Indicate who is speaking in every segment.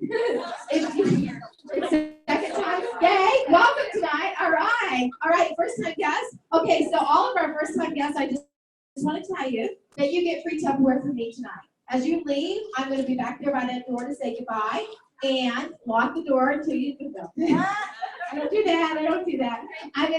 Speaker 1: It's the second time. Yay! Welcome tonight. All right. First time guests. Okay, so all of our first time guests, I just want to tell you that you get free Tupperware from me tonight. As you leave, I'm going to be back there by that door to say goodbye and lock the door until you go. I don't do that. I'm going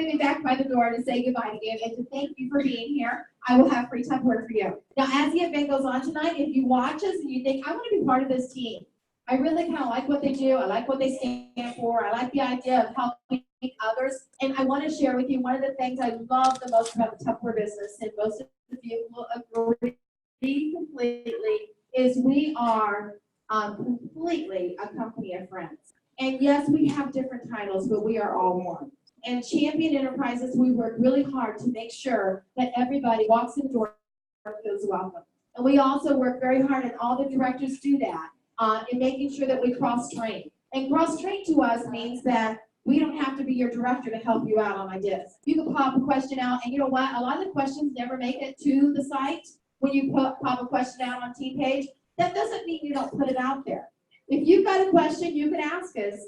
Speaker 1: to be back by the door to say goodbye to you and to thank you for being here. I will have free Tupperware for you. Now, as the event goes on tonight, if you watch us and you think, I want to be part of this team, I really kind of like what they do. I like what they stand for. I like the idea of helping others. And I want to share with you one of the things I love the most about the Tupperware business, and most of you will agree completely, is we are completely a company of friends. And yes, we have different titles, but we are all one. And Champion Enterprises, we work really hard to make sure that everybody walks in the door and feels welcome. And we also work very hard, and all the directors do that, in making sure that we cross-train. And cross-train to us means that we don't have to be your director to help you out on ideas. You can pop a question out, and you know what? A lot of the questions never make it to the site when you pop a question out on team page. That doesn't mean you don't put it out there. If you've got a question, you can ask us.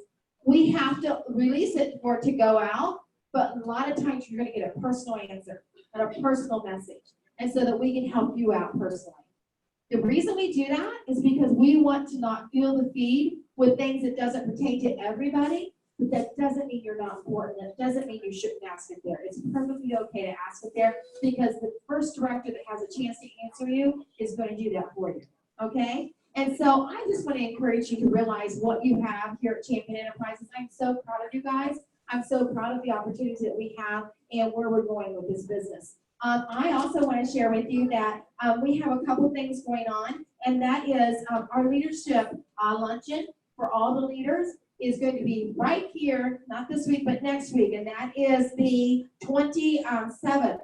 Speaker 1: We have to release it for it to go out, but a lot of times you're going to get a personal answer and a personal message, and so that we can help you out personally. The reason we do that is because we want to not fill the feed with things that doesn't pertain to everybody, but that doesn't mean you're not important. That doesn't mean you shouldn't ask it there. It's perfectly okay to ask it there, because the first director that has a chance to answer you is going to do that for you, okay? And so I just want to encourage you to realize what you have here at Champion Enterprises. I'm so proud of you guys. I'm so proud of the opportunities that we have and where we're going with this business. I also want to share with you that we have a couple things going on, and that is our leadership luncheon for all the leaders is going to be right here, not this week, but next week, and that is the 27th,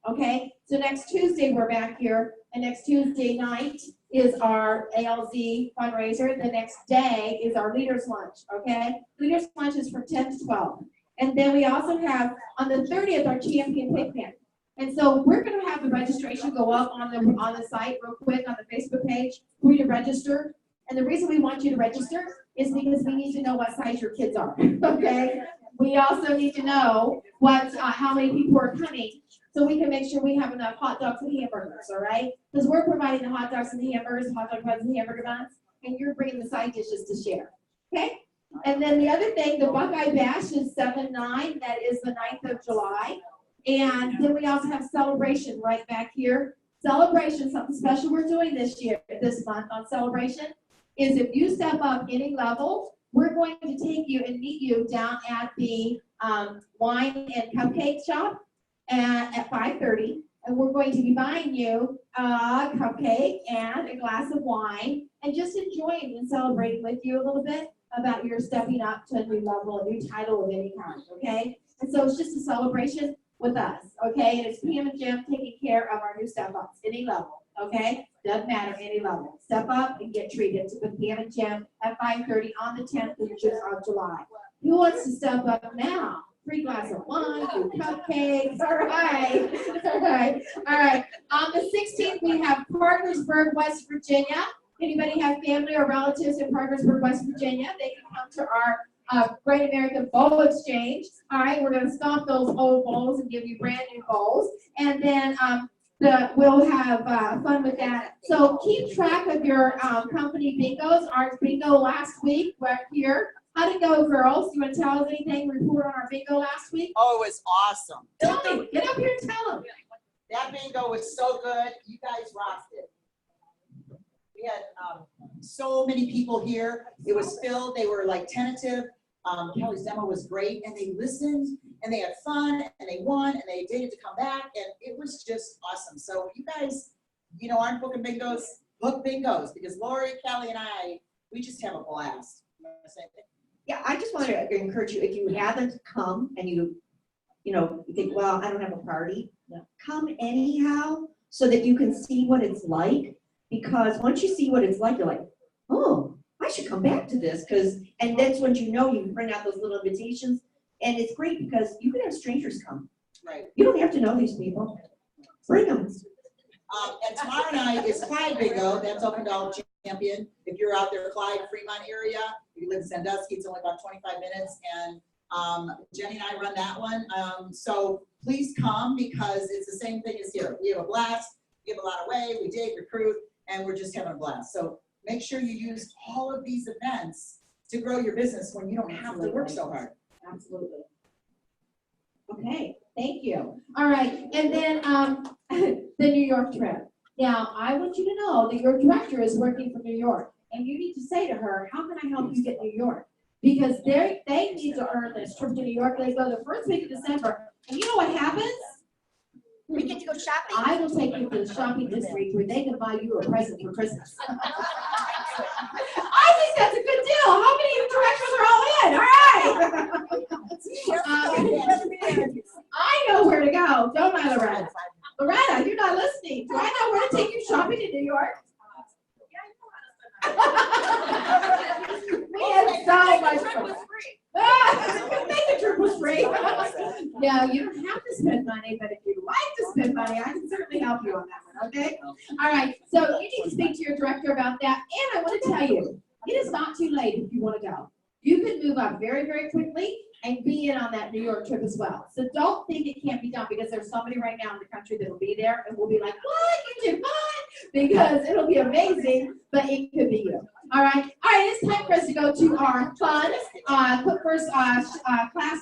Speaker 1: okay? So next Tuesday we're back here, and next Tuesday night is our ALZ fundraiser. The next day is our leaders lunch, okay? Leaders lunch is from 10 to 12. And then we also have on the 30th our champion picnic. And so we're going to have the registration go up on the site real quick on the Facebook page for you to register. And the reason we want you to register is because we need to know what size your kids are, okay? We also need to know how many people are coming, so we can make sure we have enough hot dogs and hamburgers, all right? Because we're providing the hot dogs and the hamburgers, hot dog buns and hamburger buns, and you're bringing the side dishes to share, okay? And then the other thing, the Buckeye Bash is 7/9. That is the 9th of July. And then we also have Celebration right back here. Celebration, something special we're doing this month on Celebration, is if you step up any level, we're going to take you and meet you down at the wine and cupcake shop at 5:30. And we're going to be buying you a cupcake and a glass of wine and just enjoying and celebrating with you a little bit about your stepping up to a new level, a new title of any kind, okay? And so it's just a celebration with us, okay? And it's Pam and Jim taking care of our new step-ups, any level, okay? Doesn't matter, any level. Step up and get treated with Pam and Jim at 5:30 on the 10th of July. Who wants to step up now? Free glass of wine, free cupcakes, all right. On the 16th, we have Parkersburg, West Virginia. Anybody have family or relatives in Parkersburg, West Virginia? They can come to our Great American Bowl Exchange. All right, we're going to stomp those old bowls and give you brand new bowls. And then we'll have fun with that. So keep track of your company bingos. Our bingo last week right here. How'd it go, girls? You want to tell us anything? Report on our bingo last week?
Speaker 2: Oh, it was awesome.
Speaker 1: Tell me. Get up here and tell them.
Speaker 2: That bingo was so good. You guys rocked it. We had so many people here. It was filled. They were like tentative. Kelly's demo was great, and they listened, and they had fun, and they won, and they dated to come back, and it was just awesome. So if you guys, aren't booking bingos, book bingos, because Lori, Kelly, and I, we just have a blast. You want to say anything?
Speaker 3: Yeah, I just want to encourage you, if you haven't come and you think, well, I don't have a party, come anyhow so that you can see what it's like. Because once you see what it's like, you're like, oh, I should come back to this. And that's when you can bring out those little invitations. And it's great because you can have strangers come.
Speaker 2: Right.
Speaker 3: You don't have to know these people. Bring them.
Speaker 2: And tomorrow night is Pride Bingo. That's open to all champion. If you're out there, Clyde, Fremont area, if you live in Sandusky, it's only about 25 minutes, and Jenny and I run that one. So please come, because it's the same thing as here. We have a blast, we give a lot away, we dig, recruit, and we're just having a blast. So make sure you use all of these events to grow your business when you don't have to work so hard.
Speaker 1: Absolutely. Okay, thank you. All right, and then the New York trip. Now, I want you to know that your director is working from New York, and you need to say to her, how can I help you get New York? Because they need to earn this trip to New York. They go the first week of December, and you know what happens?
Speaker 4: We get to go shopping.
Speaker 1: I will take you to the shopping district where they can buy you a present for Christmas. I think that's a good deal. How many directors are all in? All right. I know where to go, don't I, Loretta? Loretta, you're not listening. Do I know where to take you shopping in New York? We had so much fun. Make the trip was free. Yeah, you don't have to spend money, but if you'd like to spend money, I can certainly help you on that one, okay? All right, so you need to speak to your director about that. And I want to tell you, it is not too late if you want to go. You can move up very, very quickly and be in on that New York trip as well. So don't think it can't be done, because there's somebody right now in the country that will be there and will be like, what, you did fun? Because it'll be amazing, but it could be you. All right, it's time for us to go to our fun first class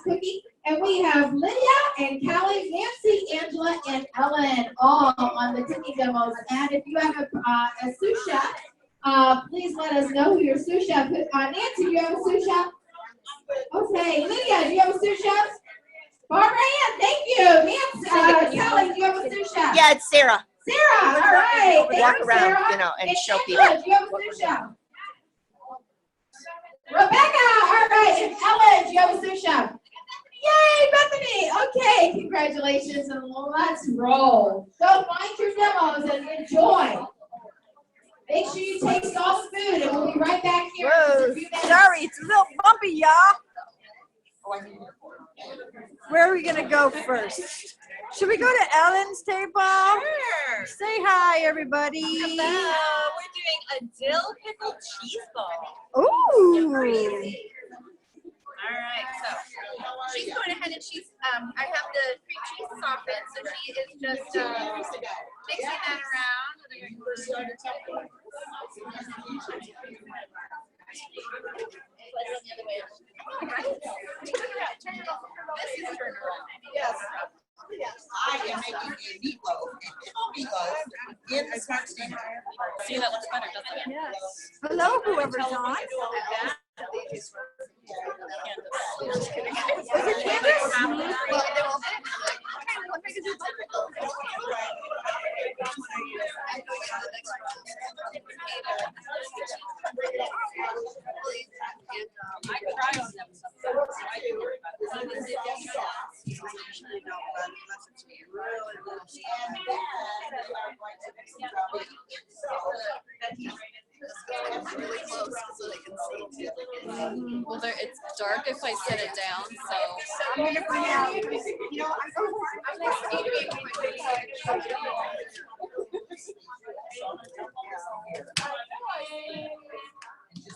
Speaker 1: cookie. And we have Lydia and Callie, Nancy, Angela, and Ellen all on the cookie demos. And if you have a sous chef, please let us know who your sous chef is. Nancy, do you have a sous chef? Okay, Lydia, do you have a sous chef? Barbara Ann, thank you. Nancy, Kelly, do you have a sous chef?
Speaker 4: Yeah, it's Sarah.
Speaker 1: Sarah, all right.
Speaker 4: Walk around,
Speaker 1: Sarah.
Speaker 4: you know, and show
Speaker 1: Angela,
Speaker 4: people.
Speaker 1: do you have a sous chef? Rebecca, all right. And Ellen, do you have a sous chef? Yay, Bethany. Okay, congratulations, and let's roll. So find your demos and enjoy. Make sure you taste all the food, and we'll be right back here in just a few minutes.
Speaker 5: Sorry, it's a little bumpy, y'all. Where are we gonna go first? Should we go to Ellen's table?
Speaker 6: Sure.
Speaker 5: Say hi, everybody.
Speaker 6: Hello. We're doing a dill pickle cheese ball.
Speaker 5: Ooh.
Speaker 6: Crazy. All right, so she's going ahead and she's, I have the cream cheese softened, so she is just mixing that around. Turn it over. This is turn around.
Speaker 2: Yes. I am making a meatloaf in the smart steamer.
Speaker 6: See, that looks better, doesn't it?
Speaker 5: Yes. Hello, whoever's on.
Speaker 6: I cry on them sometimes, so I do worry about this.
Speaker 7: Really close so they can see too. Well, it's dark if I set it down, so.
Speaker 3: I'm gonna bring out, you know,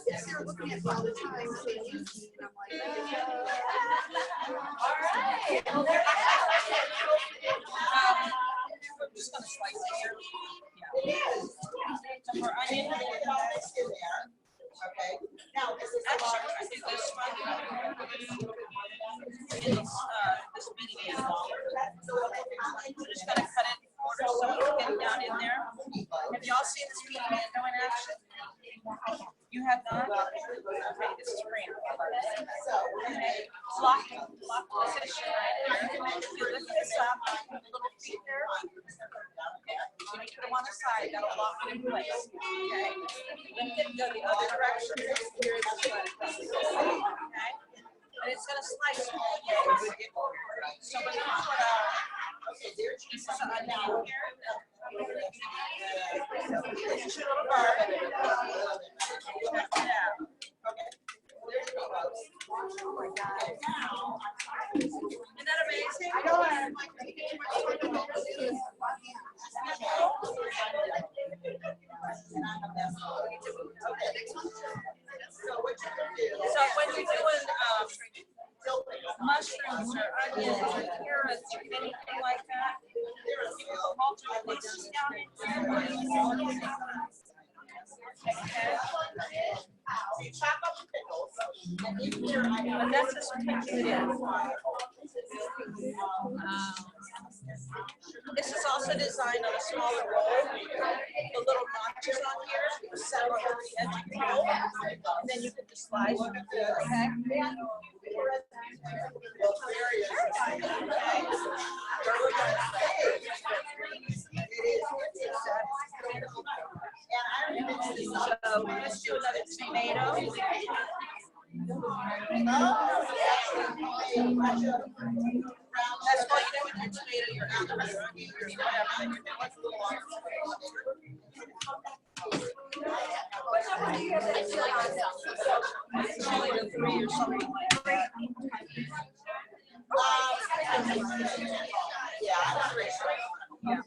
Speaker 3: they're looking at all the time. So they use me, and I'm like,
Speaker 6: All right.
Speaker 2: I'm just gonna slice it here. Some more onion, all mixed in there. Okay. Now this is the large.
Speaker 6: Actually, this one, this medium is longer. We're just gonna cut it in quarters so we can get it down in there. Have y'all seen this medium in action? You have not? Okay, this is brand.
Speaker 2: So we're gonna make
Speaker 6: Lock position right there. You lift this up, a little feet there. When you put them on the side, that'll lock it in place. Okay. Then go the other direction. Okay. And it's gonna slice. So when you put
Speaker 2: okay, there's
Speaker 6: this is an onion here. This is your little bar. Check it out.
Speaker 2: okay. There's the roast. Oh my God. Now,
Speaker 6: Isn't that amazing? And in here, but that's just picture it in. This is also designed on a smaller roll. The little notches on here, set on the edge of the roll, and then you can just slide. Okay. So let's do another tomato. That's what you do with your tomato, your apple, your onion, your whatever. Chili to 3 or something like that. Yeah, I'm pretty sure. Yeah.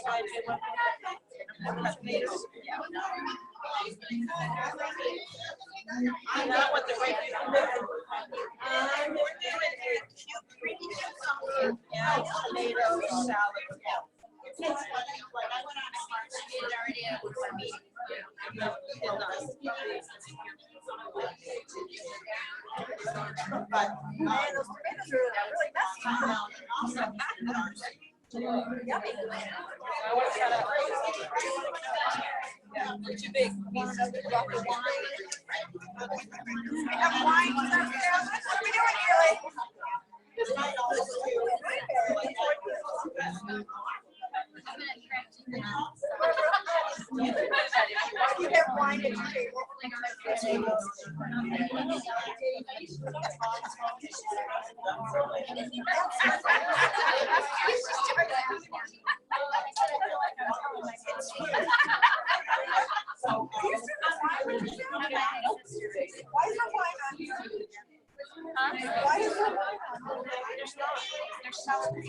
Speaker 6: Slide it in. Tomatoes. Now what the right people do. We're doing a cute creamy cucumber and tomato salad. It's funny, like I went on a march and already at one meeting. No, he did not. But those tomatoes are really messy. I want to shut up. Too big. I have wine upstairs. What are we doing here, lady? You have wine at your table. Why is there wine on here? Why is there wine on here? There's celery.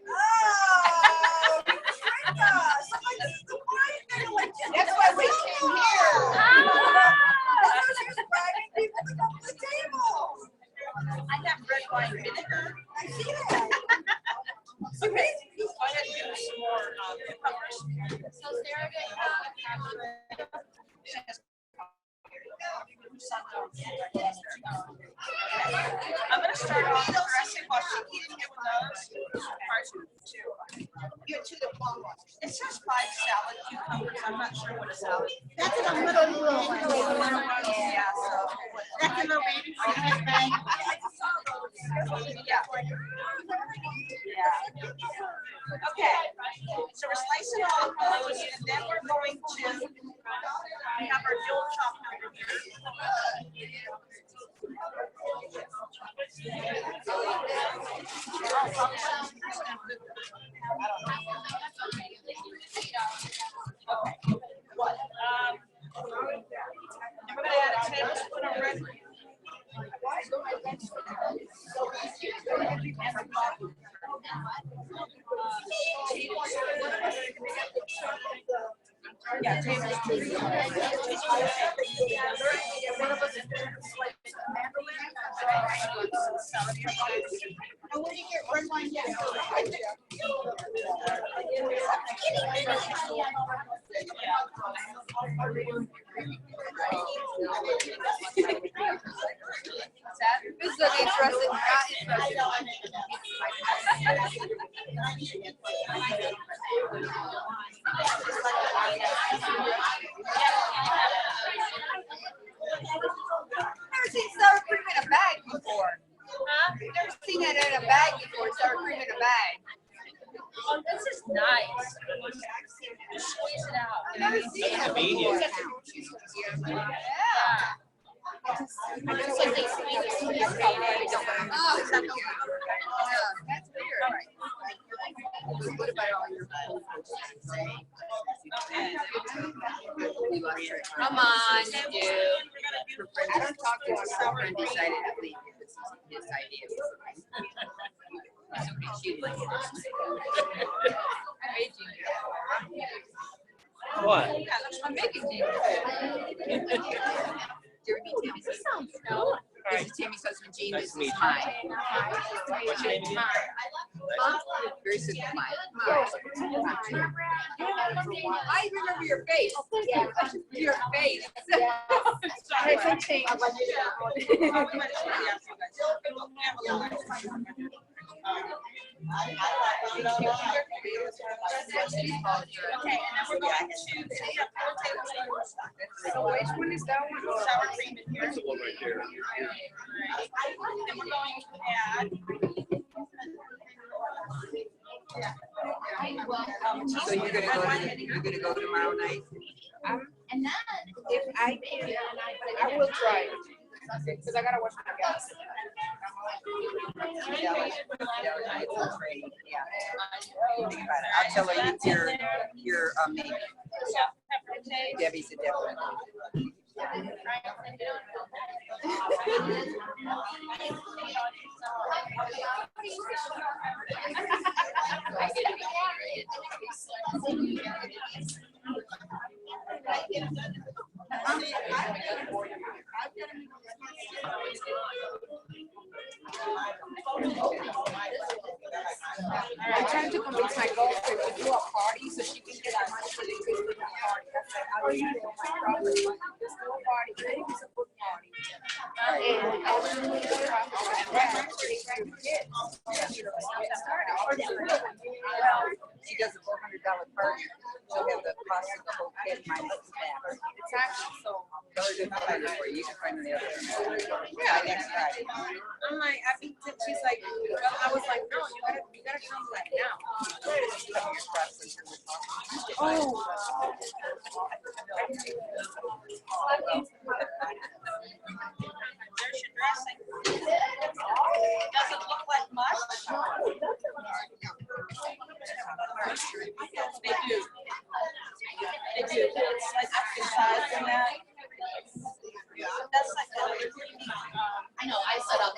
Speaker 6: Oh, you tricked us. That's why we came here. You're bribing people to come to the table. I have red wine vinegar. I see that. Okay, go ahead and do some more peppers. So Sarah I'm going to start off the dressing while she keeps doing those. Parts two. You have two the long ones. It says 5 salad cucumbers. I'm not sure what a salad.
Speaker 4: That's in a little one.
Speaker 6: Yeah, so.
Speaker 4: That's in the baby bag.
Speaker 6: Yeah. Yeah. Okay. So we're slicing all of those, and then we're going to. We have our dill chop over here. Okay. What? And we're going to add a tablespoon of red. Yeah, tablespoon.
Speaker 4: I want to get red wine yet.
Speaker 5: This is an interesting, Never seen sour cream in a bag before. Huh? Never seen that in a bag before, sour cream in a bag.
Speaker 6: Oh, this is nice. Just squeeze it out.
Speaker 5: I've never seen that before.
Speaker 6: Yeah.
Speaker 5: Oh, that's weird. What about all your Come on, you do. I don't talk to his girlfriend decided to leave. It's his idea. That's okay. She'd like it. I made you.
Speaker 8: What?
Speaker 5: I'm making you. Jeremy Tammy's husband. No. This is Tammy's husband, Gene.
Speaker 8: Nice
Speaker 5: This
Speaker 8: to meet
Speaker 5: is
Speaker 8: you.
Speaker 5: mine.
Speaker 8: What's your name again?
Speaker 5: Very simple mine. I remember your face. Your face.
Speaker 6: Chocolate. We might have somebody else, you guys. We have a little bit of time. Okay, and then we're going to take up 4 tablespoons.
Speaker 5: So which one is that one?
Speaker 6: Sour cream in here.
Speaker 9: That's the one right there.
Speaker 6: Then we're going to add.
Speaker 5: So you're gonna go tomorrow night?
Speaker 7: And then
Speaker 5: If I can, I will try. Because I gotta watch my gas. Yeah. Think about it. I'll tell her you're maybe. Debbie's a definite. I'm trying to convince my girlfriend to do a party so she can get as much as they could with the party. That's like, how do you do my problem? Let's do a party. It's a good party. And everyone will have she does a $400 party. She'll have the cost of the whole kit minus the bath. It's actually so. You can find it for you. You can find it the other. Yeah, next Friday.
Speaker 6: I'm like, she's like, well, I was like, no, you gotta come like now. Oh. There's your dressing. Does it look like mush? They do. They do. It's like the size and that. That's like that.
Speaker 7: I know I set up.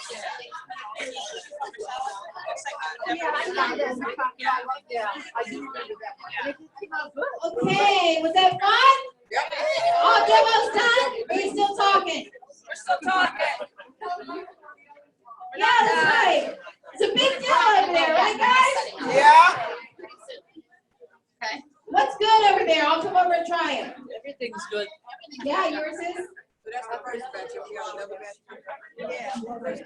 Speaker 1: Okay, was that fun? All demos done? Or are you still talking?
Speaker 6: We're still talking.
Speaker 1: Yeah, that's right. It's a big deal over there, right, guys?
Speaker 5: Yeah.
Speaker 7: Okay.
Speaker 1: What's good over there? I'll come over and try it.
Speaker 6: Everything's good.
Speaker 1: Yeah, yours is?
Speaker 5: So that's the first batch. If you got another batch.
Speaker 6: Yeah. Look, that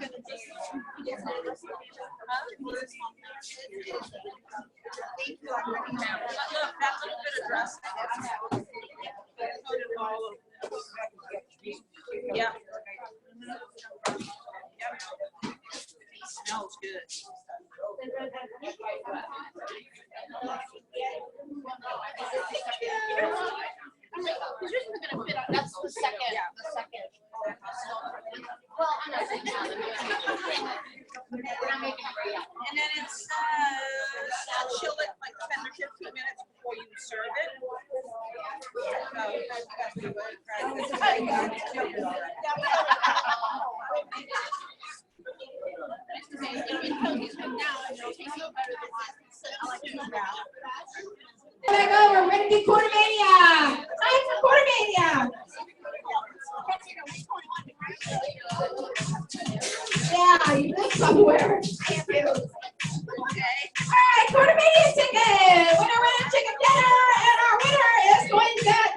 Speaker 6: little bit of dressing. Yep. Yep. Smells good.
Speaker 7: That's the second. Well, I'm not saying that. We're not making it right yet.
Speaker 6: And then it's chill it like 10 or 15 minutes before you serve it.
Speaker 1: Back over, ready to do Quartermania. Time for Quartermania. Yeah, you did Tupperware. Thank you. All right, Quartermania ticket. Winner, chicken dinner, and our winner is going to get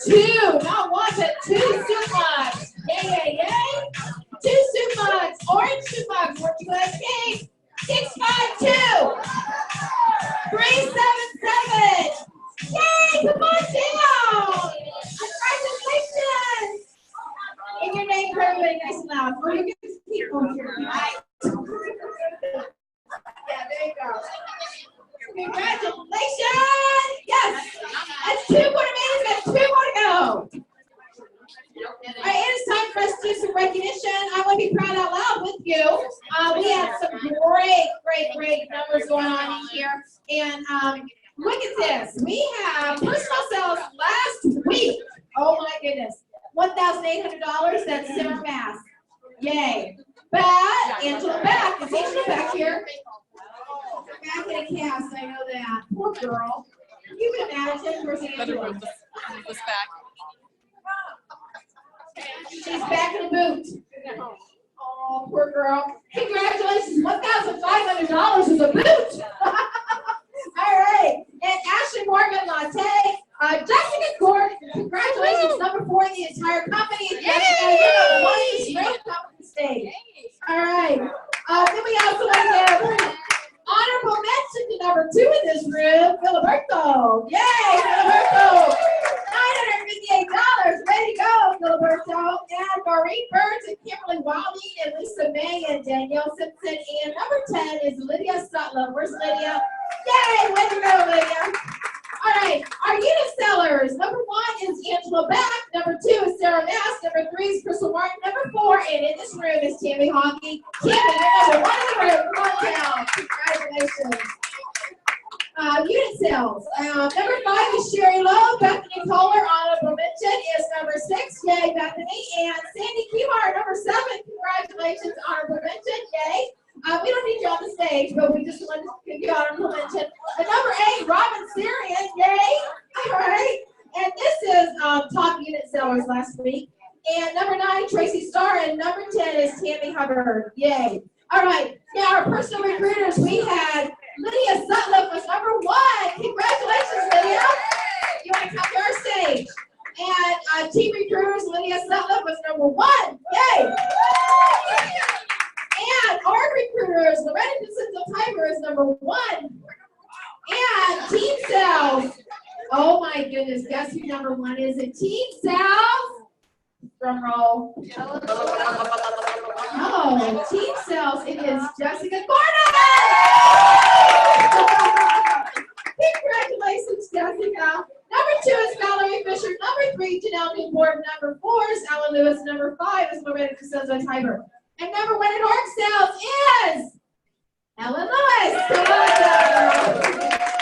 Speaker 1: 2, not 1, but 2 soup mugs. Yay, yay, yay. 2 soup mugs, orange soup mugs. Where'd you guys came? 652 377. Yay, come on down. Congratulations. And your name for everybody nice and loud. Oh, you get people here. Yeah, there you go. Congratulations. Yes. That's 2 more minutes. That's 2 more to go. All right, it is time for us to do some recognition. I want to be proud out loud with you. We had some great numbers going on in here. And look at this. We have personal sales last week. Oh my goodness. $1,800. That's Simmer Mass. Yay. But Angela Beck. Is Angela Beck here? Back in a cast. I know that. Poor girl. You can imagine. Where's Angela?
Speaker 7: This back.
Speaker 1: She's back in the boot. Oh, poor girl. Congratulations. $1,500 is a boot. All right. And Ashley Morgan Latte. Jessica Court. Congratulations, number 4 in the entire company. Jessica, you're number 1 in this room. Come to the stage. All right. Then we also want to give honorable mention to number 2 in this room, Filiberto. Yay, Filiberto. $958. Way to go, Filiberto. And Maureen Burns and Kimberly Wilding and Lisa May and Danielle Simpson. And number 10 is Lydia Sutler. Where's Lydia? Yay, way to go, Lydia. All right, our unit sellers. Number 1 is Angela Beck. Number 2 is Sarah Mass. Number 3 is Crystal Martin. Number 4, and in this room is Tammy Hockey. Tammy, you're number 1 in the room. Come on down. Congratulations. Unit sales. Number 5 is Sherry Lowe. Bethany Kohler, honorable mention, is number 6. Yay, Bethany. And Sandy Kimar, number 7. Congratulations, honorable mention. Yay. We don't need you on the stage, but we just wanted to give you honorable mention. And number 8, Robin Syrian. Yay. All right. And this is top unit sellers last week. And number 9, Tracy Starr. And number 10 is Tammy Hubbard. Yay. All right. Now, our personal recruiters, we had Lydia Sutliff was number 1. Congratulations, Lydia. You want to come to our stage. And team recruiters, Lydia Sutliff was number 1. Yay. And our recruiters, Loretta DeCenzo Tiber is number 1. And team sales. Oh my goodness, guess who number 1 is in team sales? Drum roll. Oh, team sales, it is Jessica Gordon. Congratulations, Jessica. Number 2 is Valerie Fisher. Number 3, Janelle Newport. Number 4 is Ellen Lewis. Number 5 is Loretta DeCenzo Tiber. And number 1 in org sales is Ellen Lewis. Come on, girl.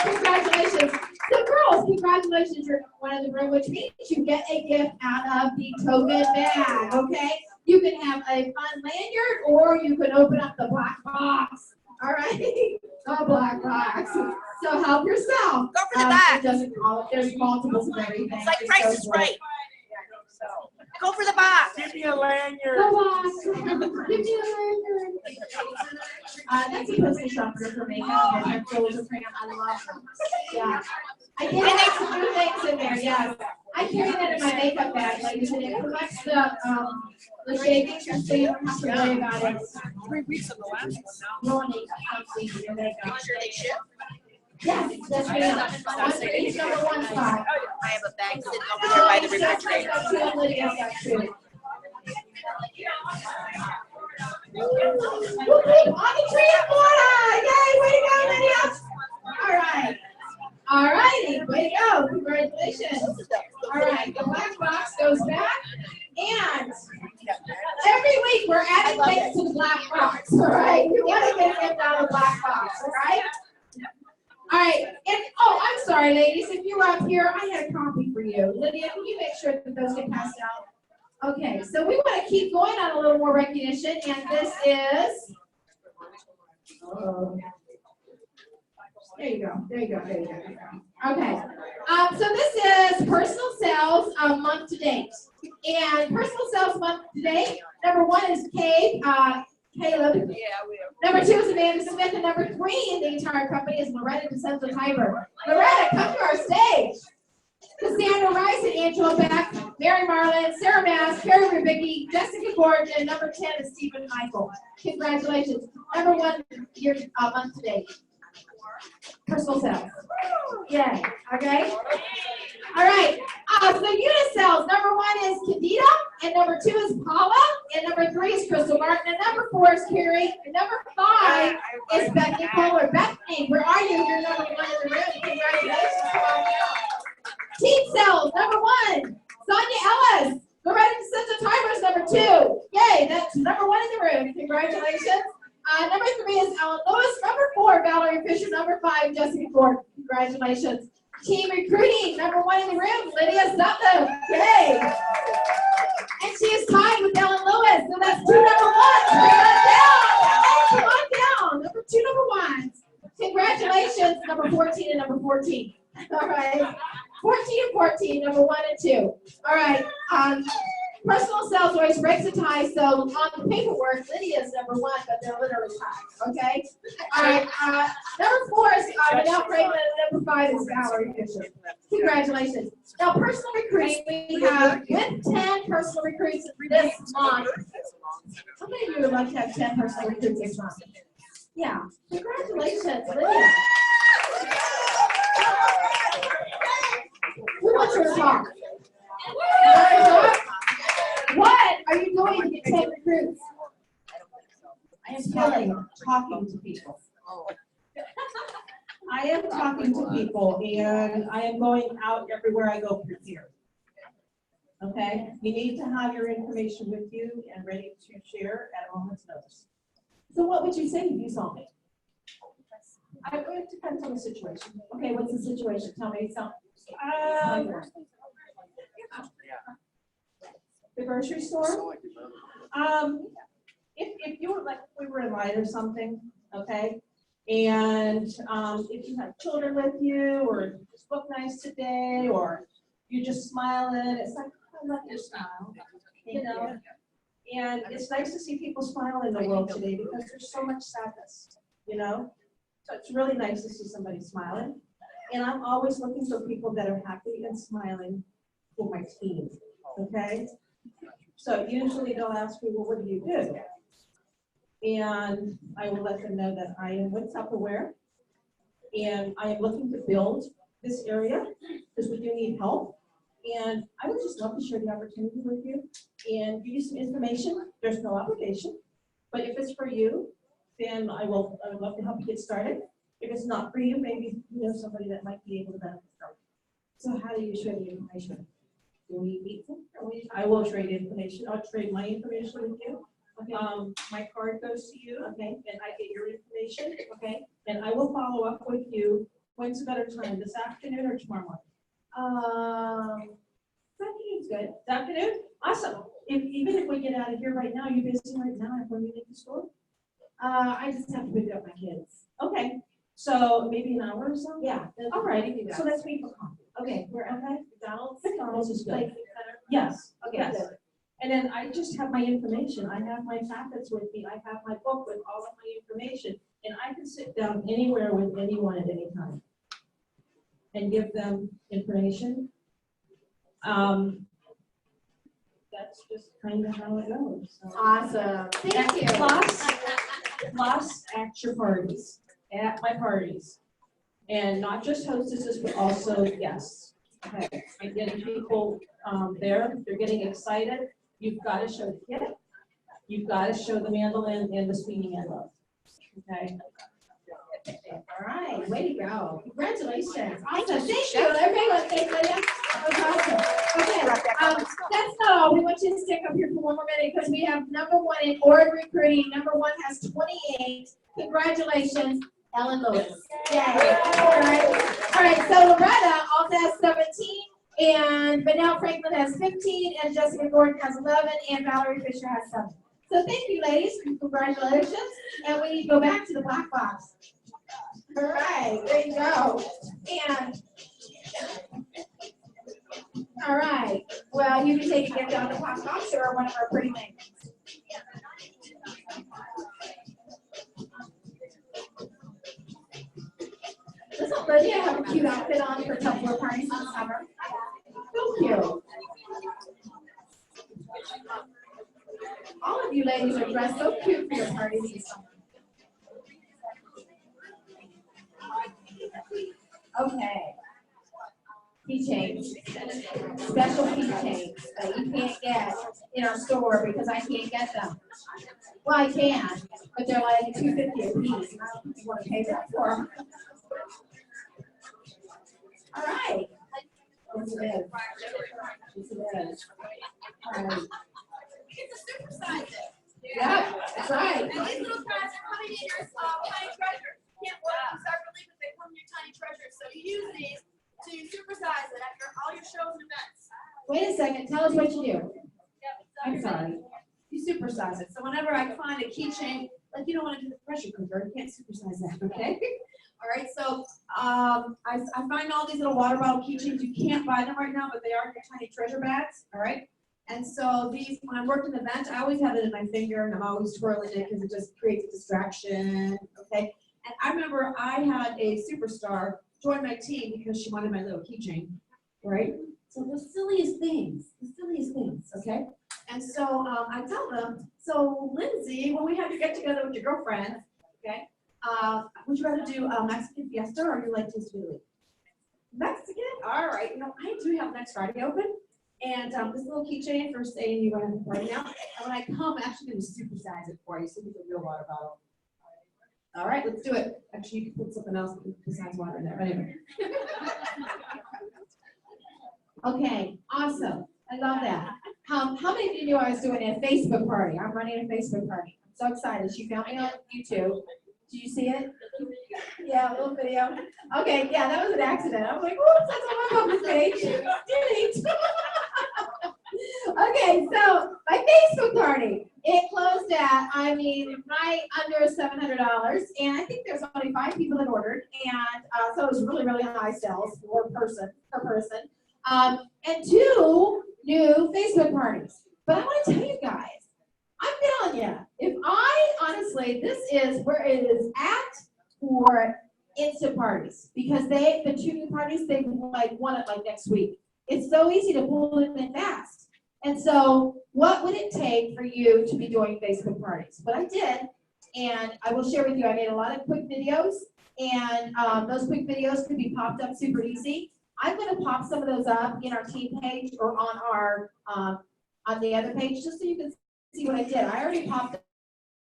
Speaker 1: Congratulations. So girls, congratulations, you're one in the room, which means you get a gift out of the token bag, okay? You can have a fun lanyard or you can open up the black box. All right? The black box. So help yourself.
Speaker 4: Go for the back.
Speaker 1: It doesn't call it. There's multiples of everything.
Speaker 4: It's like Price is Right. Go for the box.
Speaker 6: Give me a lanyard.
Speaker 1: The box. Give me a lanyard. That's a pussy shopper for makeup and her clothes are crayon. I love them. Yeah. I did have some new things in there, yes. I carry that in my makeup bag, ladies, and it collects the shavings, so you don't have to worry about it.
Speaker 6: 3 weeks of the last one
Speaker 1: Ruining something in your makeup.
Speaker 4: Make sure they ship.
Speaker 1: Yes, that's right. One for each number 1 spot.
Speaker 4: I have a bag sitting over there by the refrigerator.
Speaker 1: On the tree of Florida! Yay, way to go, Lydia! All right. All righty, way to go. Congratulations. All right, the black box goes back. And every week we're adding things to the black box, all right? You want to get them out of the black box, all right? All right, and oh, I'm sorry, ladies, if you were up here, I had a copy for you. Lydia, can you make sure that those get passed out? Okay, so we want to keep going on a little more recognition, and this is, there you go, there you go, there you go, there you go. Okay, so this is personal sales month to date. And personal sales month to date, number 1 is Caleb. Number 2 is Amanda Smith, and number 3 in the entire company is Loretta DeCenzo Tiber. Loretta, come to our stage. Cassandra Rice and Angela Beck, Mary Marlin, Sarah Mass, Carrie Rubicki, Jessica Gordon, and number 10 is Stephen Michael. Congratulations. Number 1 year month to date. Personal sales. Yay. Okay. All right. So unit sales. Number 1 is Candida, and number 2 is Paula, and number 3 is Crystal Martin, and number 4 is Carrie, and number 5 is Bethany Kohler. Bethany, where are you? You're number 1 in the room. Congratulations. Come on down. Team sales. Number 1, Sonia Ellis. Loretta DeCenzo Tiber is number 2. Yay, that's number 1 in the room. Congratulations. Number 3 is Ellen Lewis. Number 4, Valerie Fisher. Number 5, Jessica Gordon. Congratulations. Team recruiting, number 1 in the room, Lydia Sutton. Yay! And she is tied with Ellen Lewis. So that's 2 number 1s. Come on down. Number 2 number 1s. Congratulations, number 14 and number 14. All right. 14 and 14, number 1 and 2. All right. personal sales always breaks the tie, so on the paperwork, Lydia's number 1, but they're literally tied, okay? All right, number 4 is Vanessa Franklin, and number 5 is Valerie Fisher. Congratulations. Now, personal recruiting, we have with 10 personal recruits this month. How many of you would like to have 10 personal recruits this month? Yeah, congratulations, Lydia. Who wants her to talk? What are you doing to get 10 recruits?
Speaker 3: I am talking to people. I am talking to people, and I am going out everywhere I go for here. Okay? You need to have your information with you and ready to share at a moment's notice.
Speaker 1: So what would you say if you saw me? It depends on the situation. Okay, what's the situation? Tell me something. The grocery store?
Speaker 3: If you were like, we were in line or something, okay? And if you have children with you, or you just look nice today, or you're just smiling, it's like, I love your smile, you know? And it's nice to see people smile in the world today because there's so much sadness, you know? So it's really nice to see somebody smiling. And I'm always looking for people that are happy and smiling for my team, okay? So usually they'll ask me, well, what do you do? And I will let them know that I am with Tupperware, and I am looking to build this area because we do need help. And I would just love to share the opportunity with you and give you some information. There's no obligation, but if it's for you, then I would love to help you get started. If it's not for you, maybe you know somebody that might be able to benefit from it. So how do you share the information? Do we meet them? I will trade information. I'll trade my information with you. Okay. My card goes to you, okay, and I get your information, okay, and I will follow up with you. When's a better time, this afternoon or tomorrow morning?
Speaker 1: Afternoon's good.
Speaker 3: This afternoon? Awesome. Even if we get out of here right now, you're busy right now if we leave the store?
Speaker 1: I just have to pick up my kids.
Speaker 3: Okay, so maybe an hour or so?
Speaker 1: Yeah.
Speaker 3: All right, so let's meet for coffee.
Speaker 1: Okay, we're okay. McDonald's.
Speaker 3: This is good.
Speaker 1: Like,
Speaker 3: Yes,
Speaker 1: Okay,
Speaker 3: yes.
Speaker 1: good.
Speaker 3: And then I just have my information. I have my packets with me. I have my book with all of my information. And I can sit down anywhere with anyone at any time and give them information. That's just kind of how it goes. So.
Speaker 1: Awesome. Thank you.
Speaker 3: Plus at your parties, at my parties. And not just hostesses, but also guests. Okay. I'm getting people there. They're getting excited. You've got to show the kit. You've got to show the mandolin and the speaking envelope. Okay.
Speaker 1: All right, way to go. Congratulations. Awesome. Thank you. Everybody want to thank Lydia? That was awesome. Okay, that's not all. We want you to stick up here for one more minute because we have number 1 in org recruiting. Number 1 has 28. Congratulations, Ellen Lewis. Yay. All right, so Loretta also has 17. And Vanessa Franklin has 15, and Jessica Gordon has 11, and Valerie Fisher has 7. So thank you, ladies. Congratulations. And we need to go back to the black box. All right, there you go. And all right. Well, you can take a gift out of the black box or one of our pretty things. Doesn't Lydia have a cute outfit on for Tupperware parties in the summer? So cute. All of you ladies are dressed so cute for your parties this summer. Okay. Keychains. Special keychains that you can't get in our store because I can't get them. Well, I can, but they're like $2.50 a piece, and I don't think you want to pay that for them. All right. Yes, it is. Yes, it is. All right.
Speaker 8: It's a super size.
Speaker 1: Yeah, that's right.
Speaker 8: And these little guys are coming in your tiny treasures. Can't wait to start believing they come in your tiny treasures. So you use these to supersize it at all your shows and events.
Speaker 1: Wait a second. Tell us what you do.
Speaker 8: I'm sorry. You supersize it. So whenever I find a keychain, like you don't want to do the pressure cooker, you can't supersize that, okay? All right, so I find all these little water bottle keychains. You can't buy them right now, but they are in your tiny treasure bags, all right? And so these, when I'm working the bench, I always have it in my finger and I'm always twirling it because it just creates a distraction, okay? And I remember I had a superstar join my team because she wanted my little keychain, right? So the silliest things, okay? And so I tell them, so Lindsay, when we have to get together with your girlfriends, okay, would you rather do Mexican fiesta or you like to do Mexican? All right, you know, I do have next Friday open. And this little keychain for saying you want to have a party now. And when I come, I'm actually going to supersize it for you so you can real water bottle. All right, let's do it. Actually, you can put something else besides water in there. Anyway. Okay, awesome. I love that. How many of you knew I was doing a Facebook party? I'm running a Facebook party. I'm so excited. She found me on YouTube. Did you see it? Yeah, a little video. Okay, yeah, that was an accident. I was like, whoops, that's on my public page. Delete. Okay, so my Facebook party, it closed at, right under $700, and I think there's only 5 people that ordered, and so it was really, really high sales per person, and 2 new Facebook parties. But I want to tell you guys, I'm telling you, if honestly, this is where it is at for instant parties, because the 2 new parties, they want it next week. It's so easy to pull it in fast. And so what would it take for you to be doing Facebook parties? What I did, and I will share with you, I made a lot of quick videos, and those quick videos could be popped up super easy. I'm going to pop some of those up in our team page or on our on the other page, just so you can see what I did. I already popped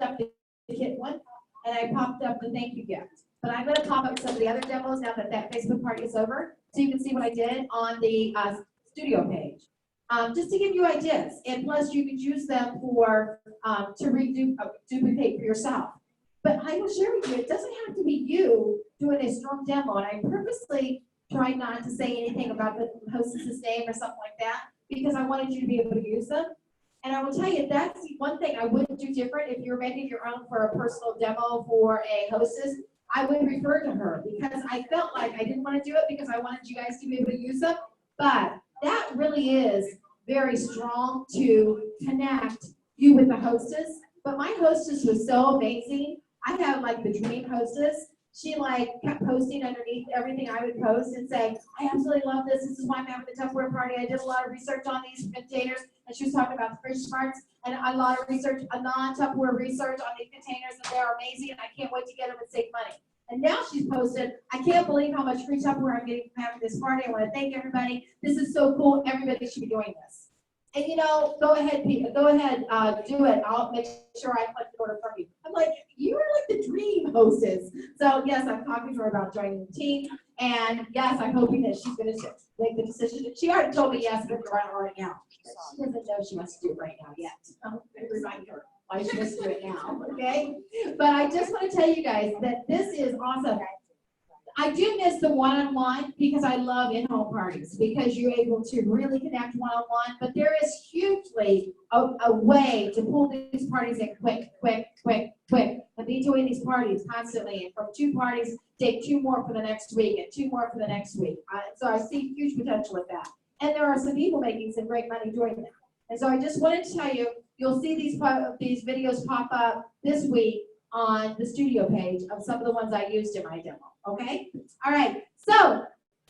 Speaker 8: up the kit one, and I popped up the thank you gift. But I'm going to pop up some of the other demos now that Facebook party is over, so you can see what I did on the studio page. Just to give you ideas, and plus you could use them for to duplicate for yourself. But I will share with you, it doesn't have to be you doing a strong demo, and I purposely tried not to say anything about the hostess's name or something like that, because I wanted you to be able to use them. And I will tell you, that's one thing I wouldn't do different if you're making your own for a personal demo for a hostess. I would refer to her, because I felt like I didn't want to do it because I wanted you guys to be able to use them. But that really is very strong to connect you with the hostess. But my hostess was so amazing. I have the dream hostess. She kept posting underneath everything I would post and say, I absolutely love this. This is why I'm having the Tupperware party. I did a lot of research on these containers. And she was talking about the fridge smarts and a lot of research, a non-Tupperware research on these containers, and they're amazing. And I can't wait to get them and save money. And now she's posted, I can't believe how much free Tupperware I'm getting from having this party. I want to thank everybody. This is so cool. Everybody should be doing this. And go ahead, people. Go ahead, do it. I'll make sure I collect the order from you. I'm like, you are like the dream hostess. So yes, I'm talking to her about joining the team. And yes, I'm hoping that she's going to make the decision. She already told me yes, but right now. She doesn't know she wants to do it right now yet. I'm going to remind her why she wants to do it now, okay? But I just want to tell you guys that this is awesome. I do miss the one-on-one because I love in-home parties, because you're able to really connect one-on-one, but there is hugely a way to pull these parties in quick, and be doing these parties constantly, and from 2 parties, take 2 more for the next week, and 2 more for the next week. So I see huge potential with that. And there are some people making some great money doing that. And so I just wanted to tell you, you'll see these videos pop up this week on the studio page of some of the ones I used in my demo. Okay? All right. So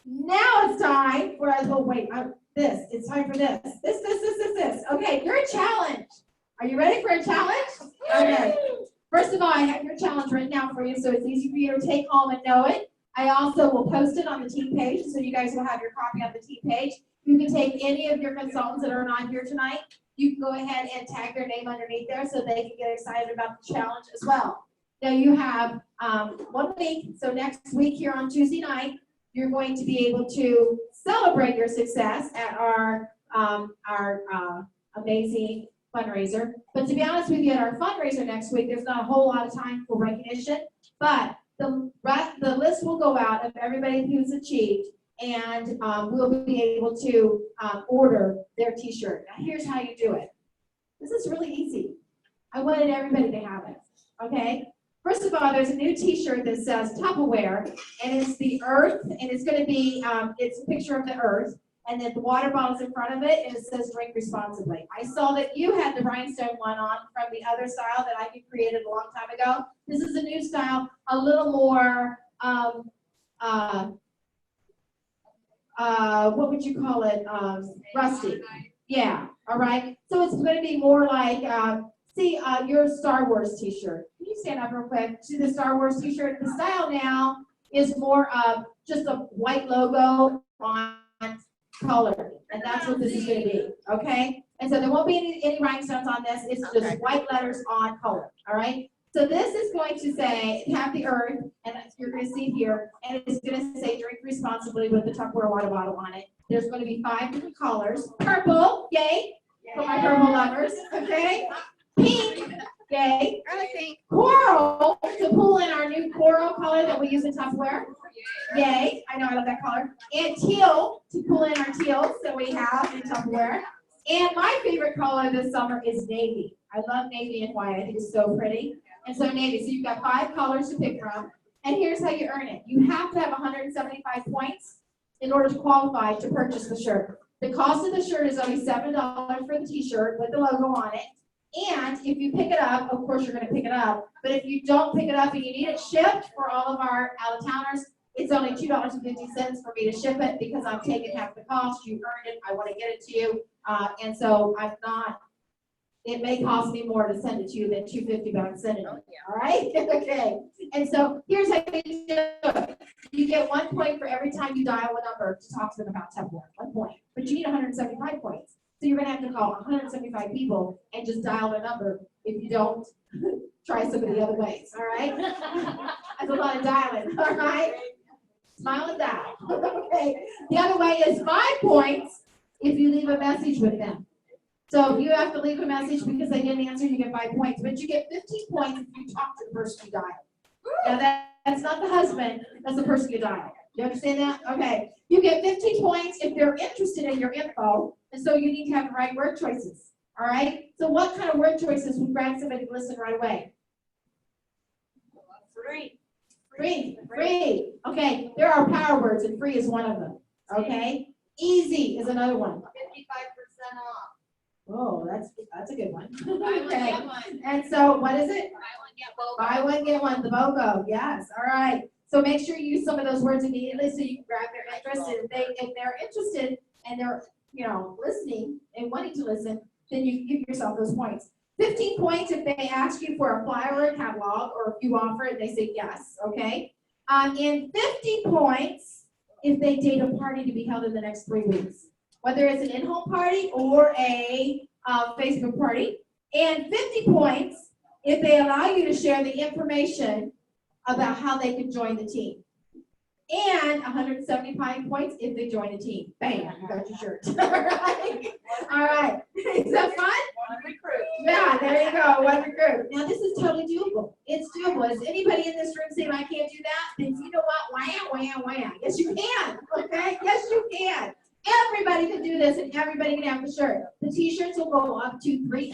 Speaker 8: now it's time for us. Oh, wait. It's time for this. This. Okay. You're a challenge. Are you ready for a challenge? Okay. First of all, I have your challenge written down for you, so it's easy for you to take home and know it. I also will post it on the team page, so you guys will have your copy on the team page. You can take any of your consultants that are not here tonight. You can go ahead and tag their name underneath there so they can get excited about the challenge as well. Now you have 1 week, so next week here on Tuesday night, you're going to be able to celebrate your success at our amazing fundraiser. But to be honest with you, at our fundraiser next week, there's not a whole lot of time for recognition, but the list will go out of everybody who's achieved, and we'll be able to order their t-shirt. Now here's how you do it. This is really easy. I wanted everybody to have it, okay? First of all, there's a new t-shirt that says Tupperware, and it's the earth, and it's going to be, it's a picture of the earth, and then the water bottle's in front of it, and it says drink responsibly. I saw that you had the rhinestone one on from the other style that I created a long time ago. This is a new style, a little more, what would you call it? Rusty. Yeah, all right. So it's going to be more like, your Star Wars t-shirt. Can you stand up real quick? See the Star Wars t-shirt? The style now is more of just a white logo on color, and that's what this is going to be, okay? And so there won't be any rhinestones on this. It's just white letters on color, all right? So this is going to say, have the earth, and you're going to see here, and it's going to say drink responsibly with the Tupperware water bottle on it. There's going to be 5 different colors. Purple, yay, for my purple lovers, okay? Pink, yay.
Speaker 5: I like pink.
Speaker 8: Coral, to pull in our new coral color that we use in Tupperware. Yay, I know I love that color. And teal, to pull in our teals that we have in Tupperware. And my favorite color this summer is navy. I love navy and white. I think it's so pretty. And so navy, so you've got 5 colors to pick from. And here's how you earn it. You have to have 175 points in order to qualify to purchase the shirt. The cost of the shirt is only $7 for the t-shirt with the logo on it. And if you pick it up, of course you're going to pick it up. But if you don't pick it up and you need it shipped for all of our out-of-towners, it's only $2.50 for me to ship it because I'm taking half the cost. You earned it. I want to get it to you. And so I'm not, it may cost me more to send it to you than $2.50, but I'm sending it. All right? Okay. And so here's how you do it. You get 1 point for every time you dial a number to talk to them about Tupperware. 1 point. But you need 175 points. So you're going to have to call 175 people and just dial their number if you don't try some of the other ways, all right? That's a lot of dialing, all right? Smile and dial. Okay. The other way is 5 points if you leave a message with them. So if you have to leave a message because they didn't answer, you get 5 points. But you get 15 points if you talk to the person you dial. Now that's not the husband, that's the person you dial. You understand that? Okay. You get 15 points if they're interested in your info, and so you need to have the right word choices. All right? So what kind of word choices would grab somebody to listen right away? Free. Okay, there are power words, and free is one of them. Okay? Easy is another one. 55% off. Oh, that's a good one. Okay. And so what is it? Buy one, get one. The BOGO. Yes. All right. So make sure you use some of those words immediately so you can grab their interest. And if they're interested and they're listening and wanting to listen, then you give yourself those points. 15 points if they ask you for a flyer or a catalog, or if you offer it, they say yes. Okay. And 50 points if they date a party to be held in the next 3 weeks, whether it's an in-home party or a Facebook party. And 50 points if they allow you to share the information about how they can join the team. And 175 points if they join the team. Bam, you got your shirt. All right. Is that fun?
Speaker 6: One recruit.
Speaker 8: Yeah, there you go. One recruit. Now this is totally doable. It's doable. Is anybody in this room saying I can't do that? Then you know what? Wham. Yes, you can. Okay? Yes, you can. Everybody can do this, and everybody can have the shirt. The t-shirts will go up to 3X.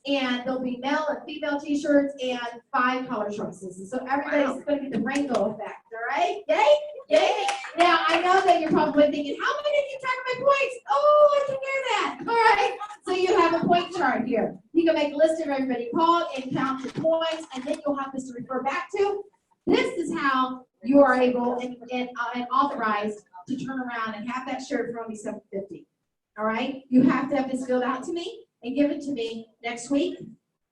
Speaker 8: And there'll be male and female t-shirts and 5 color choices. And so everybody's going to get the rainbow effect, all right? Yay? Yay? Now, I know that you're probably thinking, how am I going to keep track of my points? Oh, I can hear that. All right? So you have a point chart here. You can make a list of everybody called and count your points, and then you'll have this to refer back to. This is how you are able and authorized to turn around and have that shirt for only $7.50. All right? You have to have this filled out to me and give it to me next week,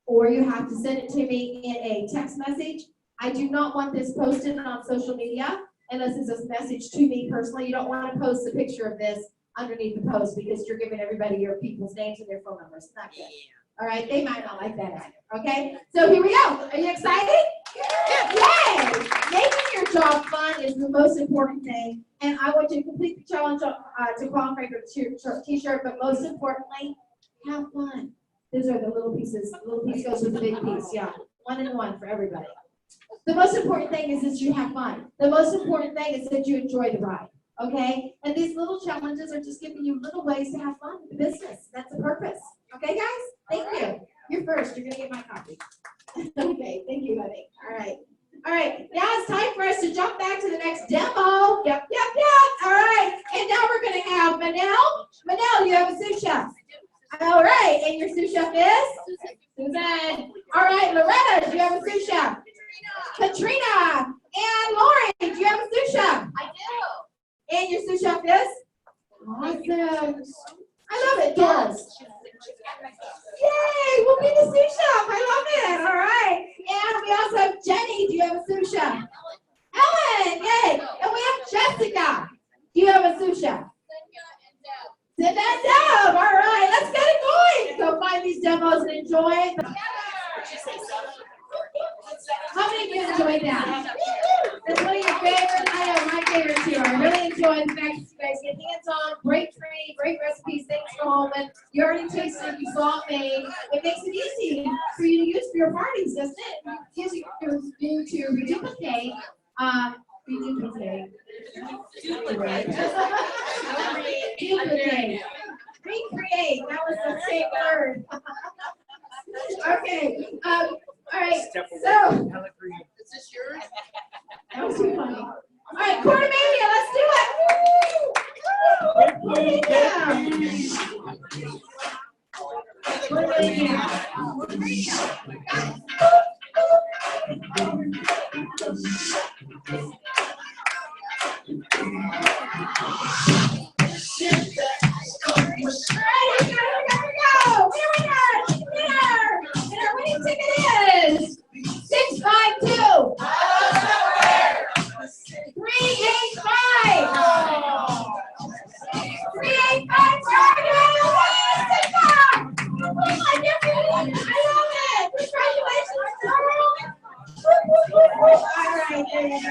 Speaker 8: or you have to send it to me in a text message. I do not want this posted on social media unless it's a message to me personally. You don't want to post a picture of this underneath the post because you're giving everybody your people's names and their phone numbers. It's not good. All right, they might not like that either. Okay, so here we go. Are you excited? Yay! Making your job fun is the most important thing, and I want you to complete the challenge to qualify for a t-shirt, but most importantly, have fun. Those are the little pieces. The little piece goes with the big piece. Yeah, 1 and 1 for everybody. The most important thing is that you have fun. The most important thing is that you enjoy the ride. Okay? And these little challenges are just giving you little ways to have fun with the business. That's the purpose. Okay, guys? Thank you. You're first. You're going to get my copy. Okay. Thank you, honey. All right. All right. Now it's time for us to jump back to the next demo. Yep. All right. And now we're going to have Manel And, all right, Loretta, do you have a sous chef? Katrina. And Lauren, do you have a sous chef?
Speaker 7: I do.
Speaker 8: And your sous chef is? Awesome. I love it, Doris. Yay, we'll be the sous chef. I love it. All right. And we also have Jenny. Do you have a sous chef? Ellen, yay. And we have Jessica. Do you have a sous chef? Sit that down. All right, let's get it going. Go find these demos and enjoy. How many of you enjoyed that? That's one of your favorites. I know my favorite too. I really enjoyed the fact that you guys get hands-on, great training, great recipes, things to go home with. You already tasted it, you saw it made. It makes it easy for you to use for your parties, doesn't it? It's easy for you to reduplicate. Reduplicate. Duplicate. Recreate. That was the same word. Okay. All right. So.
Speaker 5: Is this yours?
Speaker 8: That was too funny. All right, Quartermania, let's do it. Woo! And our winning ticket is 652. 385. 385. I love it. Congratulations, girl. All right, there you go.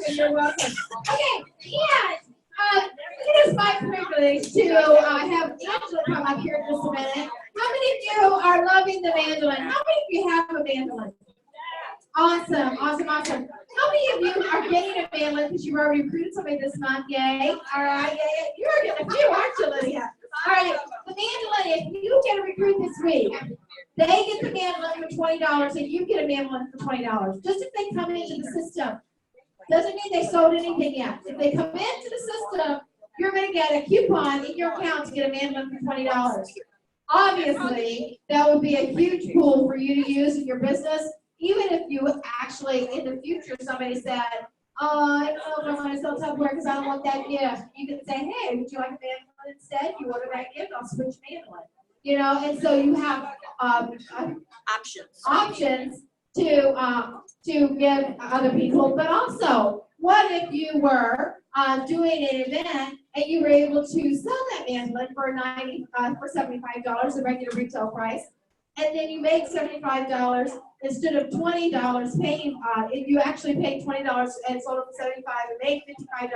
Speaker 8: You're welcome. Okay, and it is my privilege to have Angela come up here in just a minute. How many of you are loving the mandolin? How many of you have a mandolin? Awesome, awesome, awesome. How many of you are getting a mandolin because you've already recruited somebody this month? Yay. All right, yay. You're getting a few, aren't you, Lydia? All right, the mandolin, if you get a recruit this week, they get the mandolin for $20 and you get a mandolin for $20. Just if they come into the system. Doesn't mean they sold anything yet. If they come into the system, you're going to get a coupon in your account to get a mandolin for $20. Obviously, that would be a huge pool for you to use in your business. Even if you actually, in the future, somebody said, oh, I don't know if I want to sell Tupperware because I don't want that gift. You can say, hey, would you like a mandolin instead? You order that gift, I'll switch mandolin. You know, and so you have options to give other people. But also, what if you were doing an event and you were able to sell that mandolin for $75, the regular retail price, and then you make $75 instead of $20 paying, if you actually paid $20 and sold it for $75 and made $55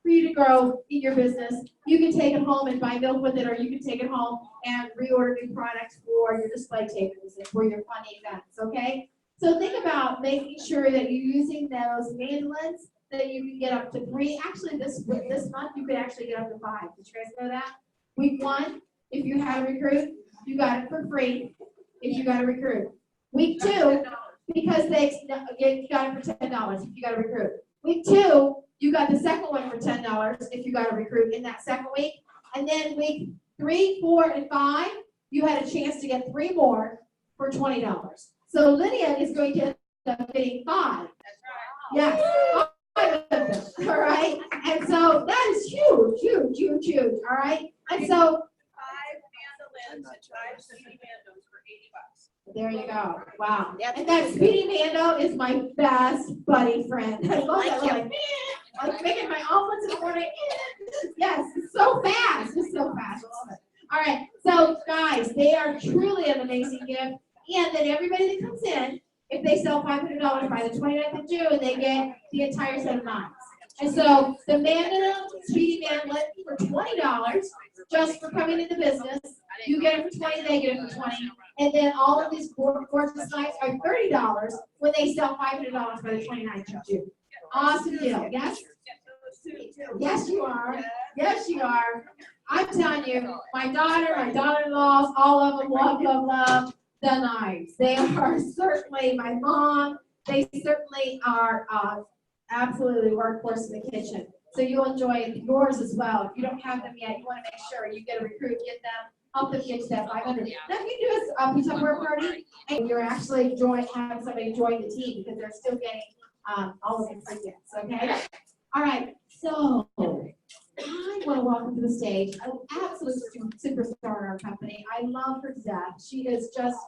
Speaker 8: for you to grow in your business, you can take it home and buy milk with it, or you can take it home and reorder new products for your display tables and for your funny events, okay? So think about making sure that you're using those mandolins that you can get up to 3. Actually, this month, you could actually get up to 5. Did you guys know that? Week 1, if you had a recruit, you got it for free if you got a recruit. Week 2, because you got it for $10 if you got a recruit. Week 2, you got the second one for $10 if you got a recruit in that second week. And then week 3, 4, and 5, you had a chance to get 3 more for $20. So Lydia is going to end up getting 5. Yes. 5 of them. All right. And so that is huge, huge, huge, huge. All right. And so
Speaker 6: 5 mandolins and 5 speedy mandos for $80.
Speaker 8: there you go. Wow. And that Speedy Mando is my best buddy friend. I love that. Like making my omelets in the morning. Yes, it's so fast. It's so fast. I love it. All right. So guys, they are truly an amazing gift. And then everybody that comes in, if they sell $500 by the 29th of June, they get the entire set of knives. And so the mandolin, Speedy Mandolin for $20, just for coming into business. You get it for $20, they get it for $20. And then all of these gorgeous knives are $30 when they sell $500 by the 29th of June. Awesome deal. Yes? Yes, you are. Yes, you are. I'm telling you, my daughter, my daughter-in-laws, all of them love the knives. They are certainly, my mom, they certainly are absolutely workhorse in the kitchen. So you'll enjoy yours as well. If you don't have them yet, you want to make sure you get a recruit, get them. help them get to that 500. Now, if you do a Tupperware party, and you're actually having somebody join the team because they're still getting all of the free gifts, okay? All right, so I want to welcome to the stage an absolute superstar in our company. I love her to death. She has just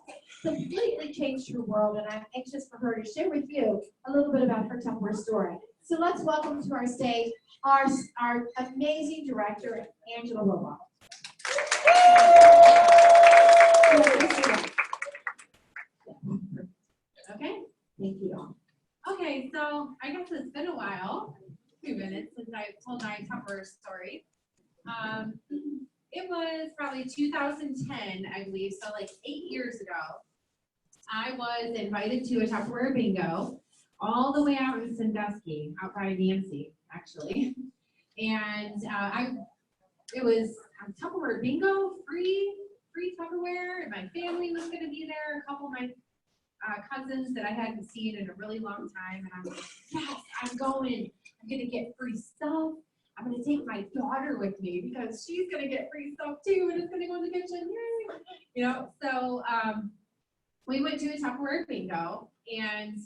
Speaker 8: completely changed her world, and I'm anxious for her to share with you a little bit about her Tupperware story. So let's welcome to our stage our amazing director, Angela Robo.
Speaker 1: Okay,
Speaker 8: Thank you.
Speaker 1: okay, so I guess it's been a while, 2 minutes since I told my Tupperware story. It was probably 2010, I believe, so like 8 years ago. I was invited to a Tupperware bingo all the way out in Sandusky, out by Nancy, actually. And it was Tupperware bingo, free Tupperware, and my family was gonna be there, a couple of my cousins that I hadn't seen in a really long time, and I was like, yes, I'm going. I'm gonna get free stuff. I'm gonna take my daughter with me because she's gonna get free stuff too, and it's gonna go in the kitchen. Yay! You know, so we went to a Tupperware bingo, and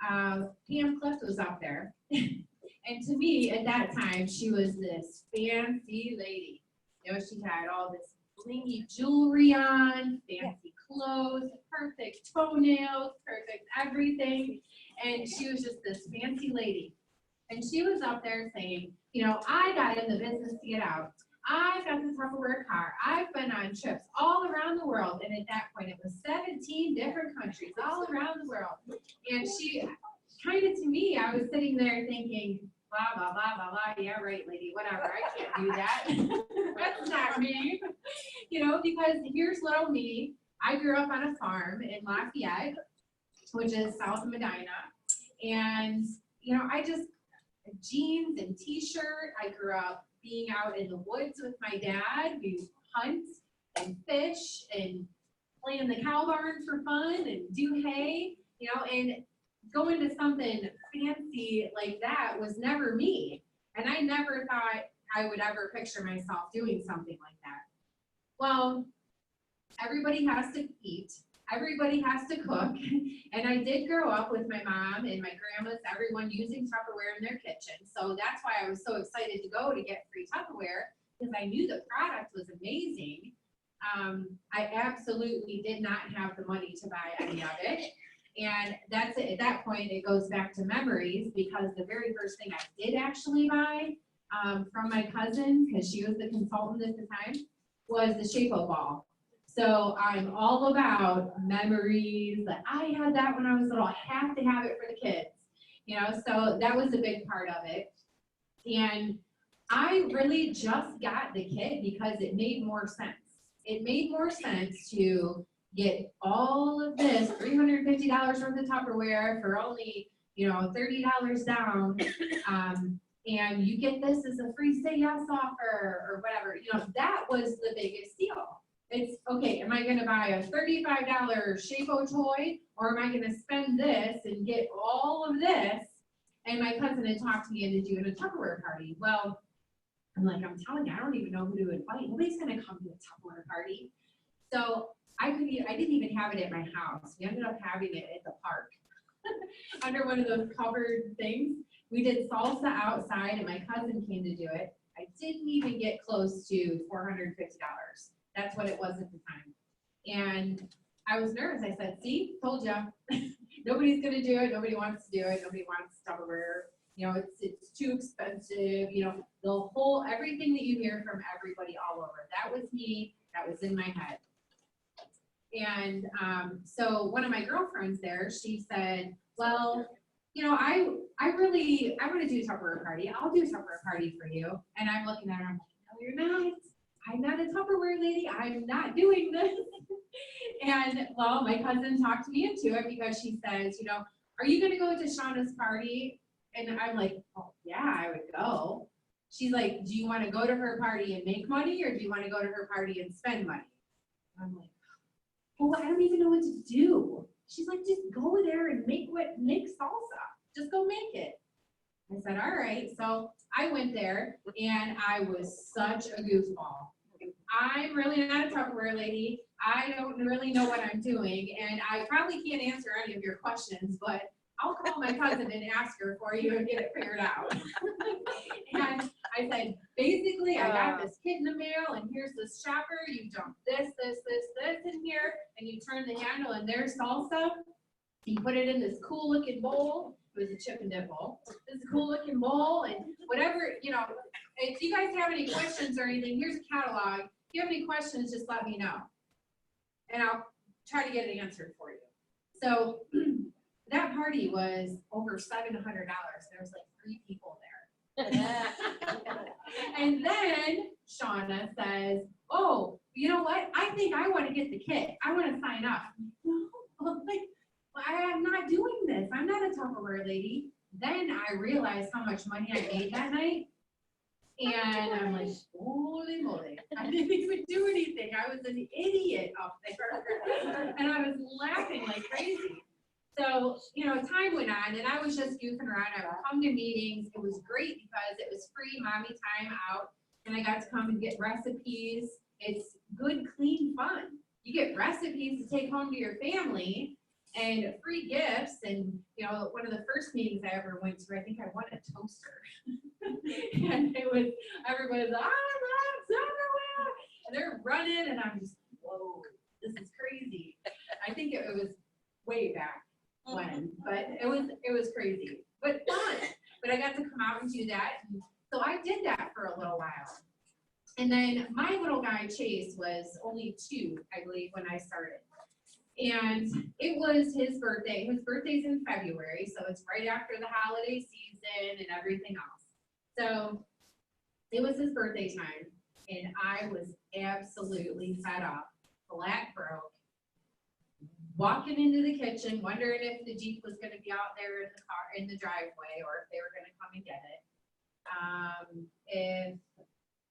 Speaker 1: Pam Clift was out there. And to me, at that time, she was this fancy lady. You know, she had all this blingy jewelry on, fancy clothes, perfect toenails, perfect everything. And she was just this fancy lady. And she was out there saying, you know, I got in the business to get out. I got the Tupperware car. I've been on trips all around the world. And at that point, it was 17 different countries all around the world. And she kind of, to me, I was sitting there thinking, blah, blah, blah, blah, blah. Yeah, right, lady, whatever. I can't do that. That's not me. You know, because here's little me. I grew up on a farm in Lafayette, which is south of Medina. And, you know, I just, jeans and t-shirt. I grew up being out in the woods with my dad. We hunt and fish and play in the cow barn for fun and do hay, you know, and going to something fancy like that was never me. And I never thought I would ever picture myself doing something like that. Well, everybody has to eat. Everybody has to cook. And I did grow up with my mom and my grandmas, everyone using Tupperware in their kitchen. So that's why I was so excited to go to get free Tupperware, because I knew the product was amazing. I absolutely did not have the money to buy any of it. And that's it. At that point, it goes back to memories, because the very first thing I did actually buy from my cousin, because she was the consultant at the time, was the Shape-O ball. So I'm all about memories. That I had that when I was little. I have to have it for the kids, you know. So that was a big part of it. And I really just got the kit because it made more sense. It made more sense to get all of this $350 worth of Tupperware for only, you know, $30 down. And you get this as a free say yes offer or whatever. You know, that was the biggest deal. It's, okay, am I gonna buy a $35 Shape-O toy, or am I gonna spend this and get all of this? And my cousin had talked me into doing a Tupperware party. Well, I'm like, I'm telling you, I don't even know who to invite. Nobody's gonna come to a Tupperware party. So I didn't even have it at my house. We ended up having it at the park under one of those covered things. We did salsa outside, and my cousin came to do it. I didn't even get close to $450. That's what it was at the time. And I was nervous. I said, see, told ya. Nobody's gonna do it. Nobody wants to do it. Nobody wants Tupperware. You know, it's too expensive. You know, the whole, everything that you hear from everybody all over. That was me. That was in my head. And so one of my girlfriends there, she said, well, you know, I want to do a Tupperware party. I'll do a Tupperware party for you. And I'm looking at her, I'm like, no, you're not. I'm not a Tupperware lady. I'm not doing this. And well, my cousin talked me into it, because she says, you know, are you going to go to Shauna's party? And I'm like, oh, yeah, I would go. She's like, do you want to go to her party and make money, or do you want to go to her party and spend money? I'm like, well, I don't even know what to do. She's like, just go there and make salsa. Just go make it. I said, all right. So I went there, and I was such a goofball.
Speaker 9: I'm really not a Tupperware lady. I don't really know what I'm doing, and I probably can't answer any of your questions, but I'll call my cousin and ask her for you and get it figured out. And I said, basically, I got this kit in the mail, and here's this shopper. You dump this in here, and you turn the handle, and there's salsa. You put it in this cool looking bowl. It was a chip and dip bowl. This cool looking bowl, and whatever, you know, if you guys have any questions or anything, here's a catalog. If you have any questions, just let me know. And I'll try to get it answered for you. So that party was over $700. There was like 3 people there. And then Shauna says, oh, you know what? I think I want to get the kit. I want to sign up. I'm like, well, I am not doing this. I'm not a Tupperware lady. Then I realized how much money I made that night. And I'm like, holy moly, I didn't even do anything. I was an idiot up there. And I was laughing like crazy. So, you know, time went on and I was just goofing around. I would come to meetings. It was great because it was free mommy time out. And I got to come and get recipes. It's good, clean fun. You get recipes to take home to your family and free gifts. And, you know, one of the first meetings I ever went to, I think I won a toaster. And it was, everybody's like, and they're running, and I'm just, whoa, this is crazy. I think it was way back when, but it was crazy, but fun. But I got to come out and do that, and so I did that for a little while. And then my little guy Chase was only 2, I believe, when I started. And it was his birthday. His birthday's in February, so it's right after the holiday season and everything else. So it was his birthday time, and I was absolutely fed up, flat broke, walking into the kitchen, wondering if the Jeep was going to be out there in the car in the driveway, or if they were going to come and get it. If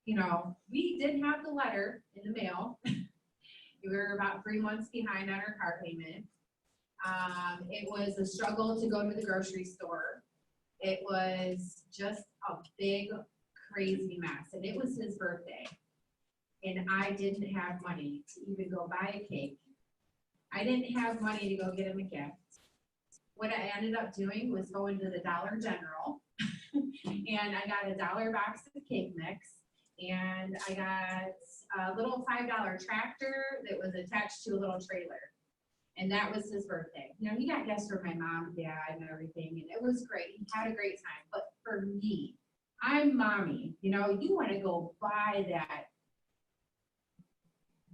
Speaker 9: you know, we did have the letter in the mail. We were about 3 months behind on our car payment. It was a struggle to go to the grocery store. It was just a big, crazy mess. And it was his birthday. And I didn't have money to even go buy a cake. I didn't have money to go get him a gift. What I ended up doing was going to the Dollar General. And I got a $1 box of cake mix. And I got a little $5 tractor that was attached to a little trailer. And that was his birthday. You know, he got gifts from my mom and dad and everything, and it was great. He had a great time. But for me, I'm mommy. You know, you want to go buy that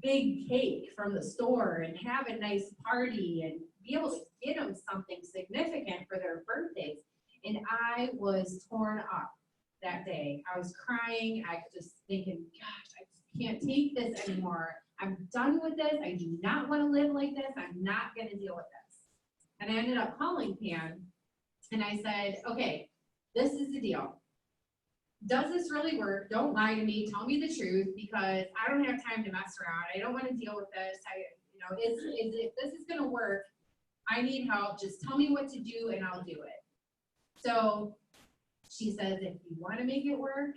Speaker 9: big cake from the store and have a nice party and be able to get them something significant for their birthdays. And I was torn up that day. I was crying. I was just thinking, gosh, I just can't take this anymore. I'm done with this. I do not want to live like this. I'm not going to deal with this. And I ended up calling Pam and I said, okay, this is the deal. Does this really work? Don't lie to me. Tell me the truth, because I don't have time to mess around. I don't want to deal with this. If this is going to work, I need help. Just tell me what to do and I'll do it. So she says, if you want to make it work,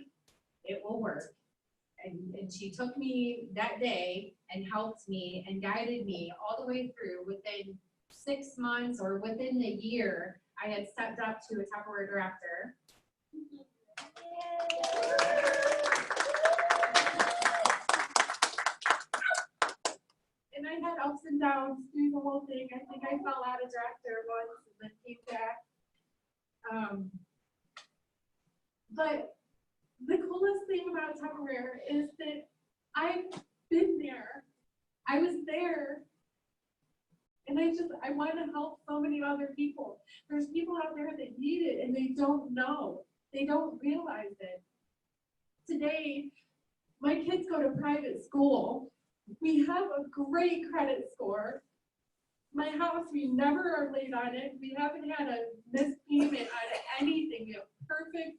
Speaker 9: it will work. And she took me that day and helped me and guided me all the way through. Within 6 months or within the year, I had stepped up to a Tupperware director. And I had ups and downs through the whole thing. I think I fell out of director once and then came back. But the coolest thing about Tupperware is that I've been there. I was there. And I want to help so many other people. There's people out there that need it and they don't know. They don't realize it. Today, my kids go to private school. We have a great credit score. My house, we never are late on it. We haven't had a missed payment on anything. We have perfect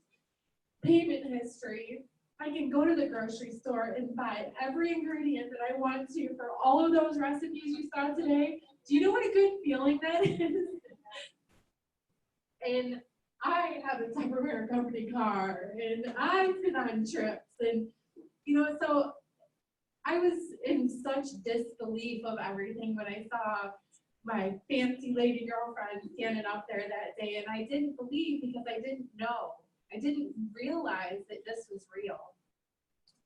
Speaker 9: payment history. I can go to the grocery store and buy every ingredient that I want to for all of those recipes you saw today. Do you know what a good feeling that is? And I have a Tupperware company car, and I've been on trips, and so I was in such disbelief of everything when I saw my fancy lady girlfriend standing up there that day, and I didn't believe because I didn't know. I didn't realize that this was real.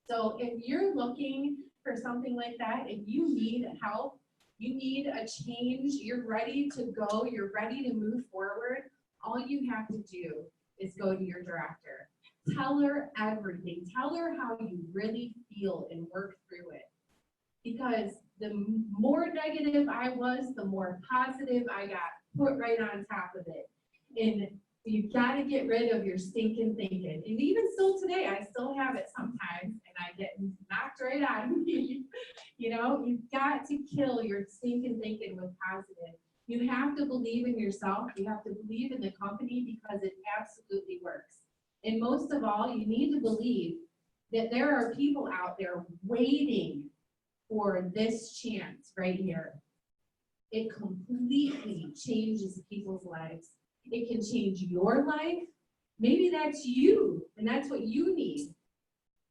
Speaker 9: So if you're looking for something like that, if you need help, you need a change, you're ready to go, you're ready to move forward, all you have to do is go to your director. Tell her everything. Tell her how you really feel and work through it. Because the more negative I was, the more positive I got put right on top of it. And you got to get rid of your stinking thinking. And even still today, I still have it sometimes, and I get knocked right out of me. You know, you've got to kill your stinking thinking with positive. You have to believe in yourself. You have to believe in the company because it absolutely works. And most of all, you need to believe that there are people out there waiting for this chance right here. It completely changes people's lives. It can change your life. Maybe that's you, and that's what you need.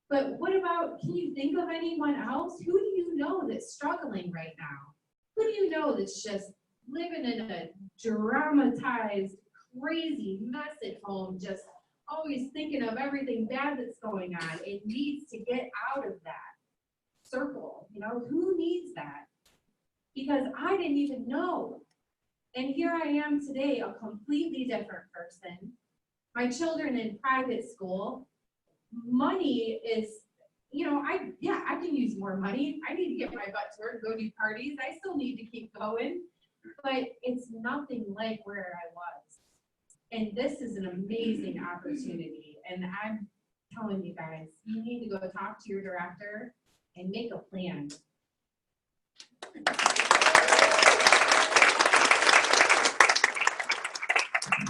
Speaker 9: But what about, can you think of anyone else? Who do you know that's struggling right now? Who do you know that's just living in a dramatized, crazy mess at home, just always thinking of everything bad that's going on? It needs to get out of that circle. You know, who needs that? Because I didn't even know. And here I am today, a completely different person. My children in private school, money is, you know, I can use more money. I need to get my butt to work, go do parties. I still need to keep going, but it's nothing like where I was. And this is an amazing opportunity. And I'm telling you guys, you need to go talk to your director and make a plan.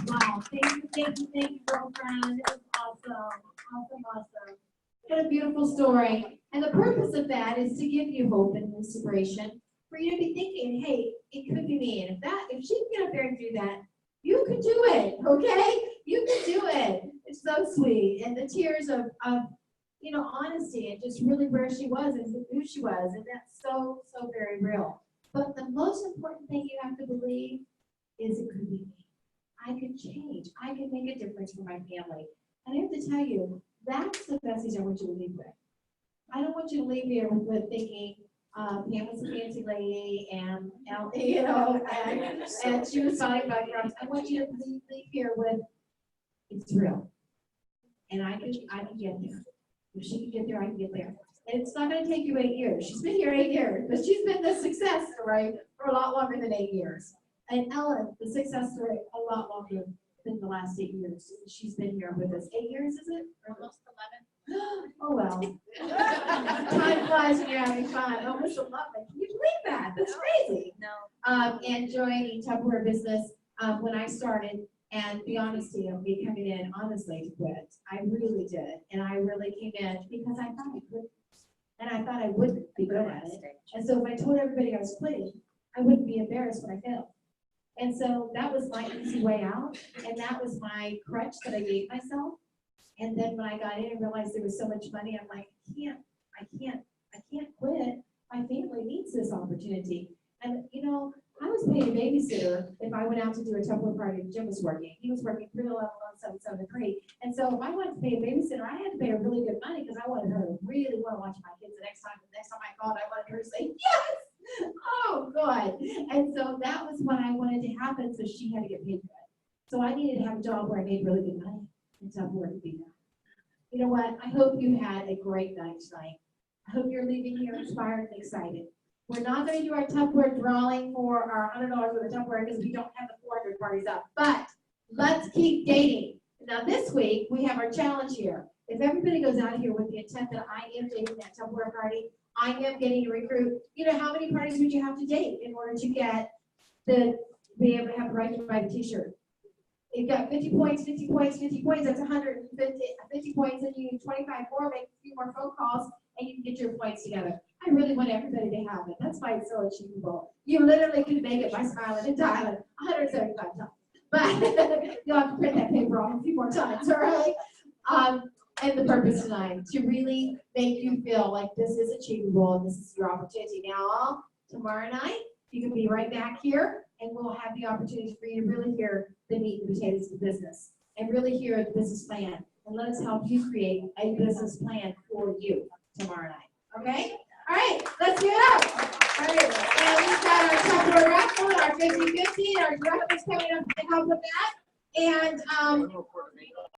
Speaker 8: Wow, thank you, girlfriend. It was awesome. What a beautiful story. And the purpose of that is to give you hope and inspiration for you to be thinking, hey, it could be me. And if she can get up there and do that, you can do it, okay? You can do it. It's so sweet. And the tears of you know, honesty and just really where she was and who she was. And that's so very real. But the most important thing you have to believe is it could be me. I could change. I could make a difference for my family. And I have to tell you, that's the message I want you to leave with. I don't want you to leave here with thinking, Pam was a fancy lady and you know, and she was talking about drugs. I want you to leave here with, it's real. And I can get there. If she can get there, I can get there. And it's not going to take you 8 years. She's been here 8 years, but she's been the success story for a lot longer than 8 years. And Ellen, the success story, a lot longer than the last 8 years. She's been here with us. 8 years, is it?
Speaker 7: Almost 11.
Speaker 8: Oh, well. Time flies when you're having fun. Almost 11. Can you believe that? That's crazy.
Speaker 7: No.
Speaker 8: And joining Tupperware business when I started, and the honesty of me coming in honestly to quit. I really did. And I really came in because I thought I could. And I thought I wouldn't be good at it. And so if I told everybody I was quitting, I wouldn't be embarrassed when I failed. And so that was my easy way out. And that was my crutch that I gave myself. And then when I got in and realized there was so much money, I'm like, I can't quit. My family needs this opportunity. And you know, I was paying a babysitter if I went out to do a Tupperware party. Jim was working. He was working 311-177-3. And so if I wanted to pay a babysitter, I had to pay her really good money because I wanted her to really want to watch my kids the next time I called, I wanted her to say, yes! Oh, good. And so that was what I wanted to happen, so she had to get paid good. So I needed to have a job where I made really good money and Tupperware to be that. You know what? I hope you had a great night tonight. I hope you're leaving here inspired and excited. We're not going to do our Tupperware drawing for our $100 for the Tupperware because we don't have the 400 parties up. But let's keep dating. Now this week, we have our challenge here. If everybody goes out of here with the intent that I am dating that Tupperware party, I am getting to recruit, you know, how many parties would you have to date in order to get be able to have the right to buy a t-shirt? You've got 50 points, 50 points, 50 points, that's 150 points, and you need 25 more, make a few more phone calls, and you can get your points together. I really want everybody to have it. That's why it's so achievable. You literally could make it by smiling and dialing 175 times. But you'll have to print that paper off a few more times, all right? and the purpose tonight, to really make you feel like this is achievable and this is your opportunity. Now, tomorrow night, you can be right back here and we'll have the opportunity for you to really hear the meat and potatoes of the business and really hear the business plan. And let us help you create a business plan for you tomorrow night. Okay? All right, let's give it up. All right, and we've got our Tupperware raffle, our 50/50, our directors coming up to help with that. And